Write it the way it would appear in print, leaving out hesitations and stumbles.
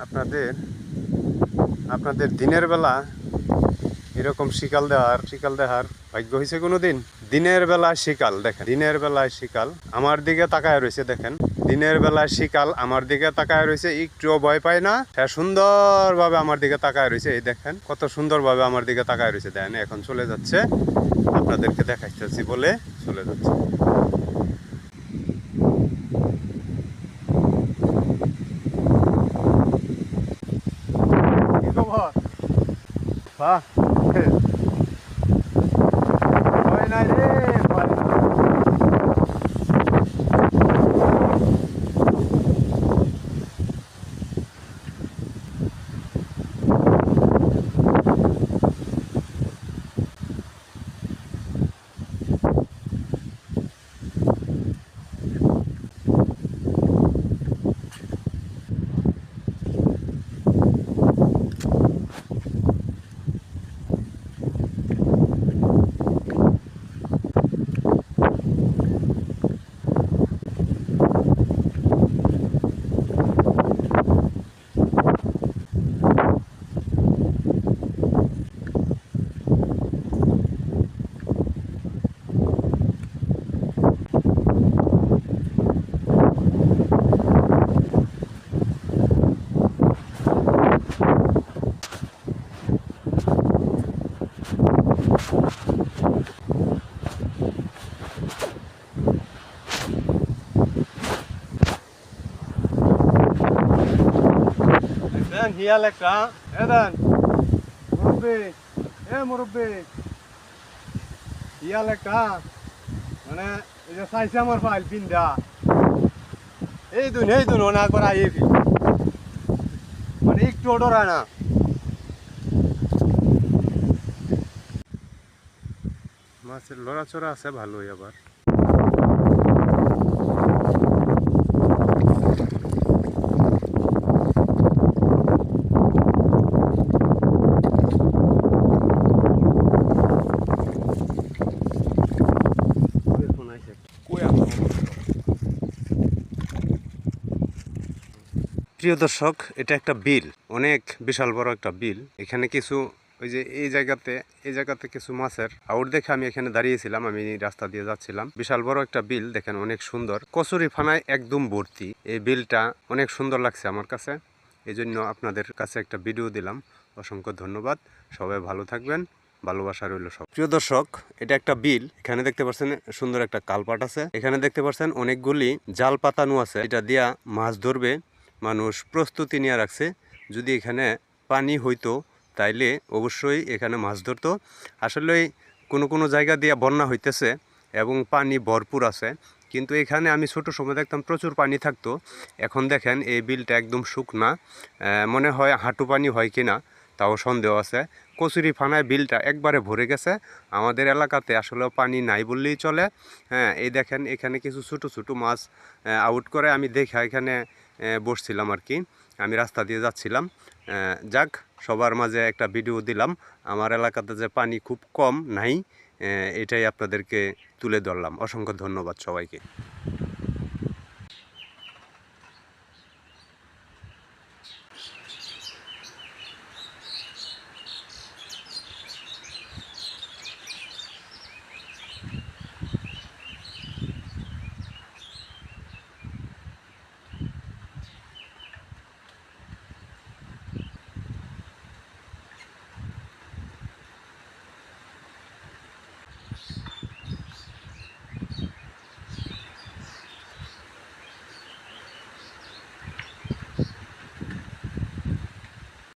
আপনাদের আপনাদের দিনের বেলা এরকম শিকাল দেখার ভাগ্য হয়েছে কোনোদিন? দিনের বেলায় শিকাল দেখেন, দিনের বেলায় শিকাল আমার দিকে তাকায় রয়েছে। দেখেন, দিনের বেলায় শিকাল আমার দিকে তাকায় রয়েছে, একটুও ভয় পায় না। সে সুন্দরভাবে আমার দিকে তাকায় রয়েছে। এই দেখেন কত সুন্দরভাবে আমার দিকে তাকায় রয়েছে। দেখেন এখন চলে যাচ্ছে, আপনাদেরকে দেখাইতেছি বলে চলে যাচ্ছে। কি খবর? বাহ, ভয় নাই রে, ভয় নাই। দেখেন হিয়াল একটা, দেন মুরব্বী, মুরব্বী, হিয়াল একটা, মানে এই যে চাইছে আমার ফাইল পিন্ডা, এই দুন ওনা একবার আইয়ে ফিল, মানে একটু ডরায় না। মাছের লড়াচড়া আছে ভালোই আবার। প্রিয় দর্শক, এটা একটা বিল, অনেক বিশাল বড় একটা বিল। এখানে কিছু ওই যে এই জায়গাতে কিছু মাছের আউট দেখে আমি এখানে দাঁড়িয়েছিলাম। আমি রাস্তা দিয়ে যাচ্ছিলাম। বিশাল বড় একটা বিল, দেখেন অনেক সুন্দর, কচুরি ফানায় একদম ভর্তি। এই বিলটা অনেক সুন্দর লাগছে আমার কাছে, এই জন্য আপনাদের কাছে একটা ভিডিও দিলাম। অসংখ্য ধন্যবাদ, সবাই ভালো থাকবেন, ভালোবাসা রইল সব। প্রিয় দর্শক, এটা একটা বিল। এখানে দেখতে পাচ্ছেন সুন্দর একটা কালপাট আছে। এখানে দেখতে পাচ্ছেন অনেকগুলি জাল পাতানো আছে, এটা দিয়া মাছ ধরবে। মানুষ প্রস্তুতি নিয়ে রাখছে, যদি এখানে পানি হইতো তাইলে অবশ্যই এখানে মাছ ধরতো। আসলে কোনো জায়গা দিয়ে বন্যা হইতেছে এবং পানি ভরপুর আছে, কিন্তু এখানে আমি ছোট সময় দেখতাম প্রচুর পানি থাকতো। এখন দেখেন এই বিলটা একদম শুকনা, মনে হয় হাঁটু পানি হয় কিনা তাও সন্দেহ আছে। কচুরি ফানায় বিলটা একবারে ভরে গেছে। আমাদের এলাকাতে আসলে পানি নাই বললেই চলে। হ্যাঁ, এই দেখেন এখানে কিছু ছোট মাছ আউট করে আমি দেখা এখানে বসছিলাম আর কি। আমি রাস্তা দিয়ে যাচ্ছিলাম। যাক, সবার মাঝে একটা ভিডিও দিলাম। আমার এলাকাতে যে পানি খুব কম নাই, এটাই আপনাদেরকে তুলে ধরলাম। অসংখ্য ধন্যবাদ সবাইকে।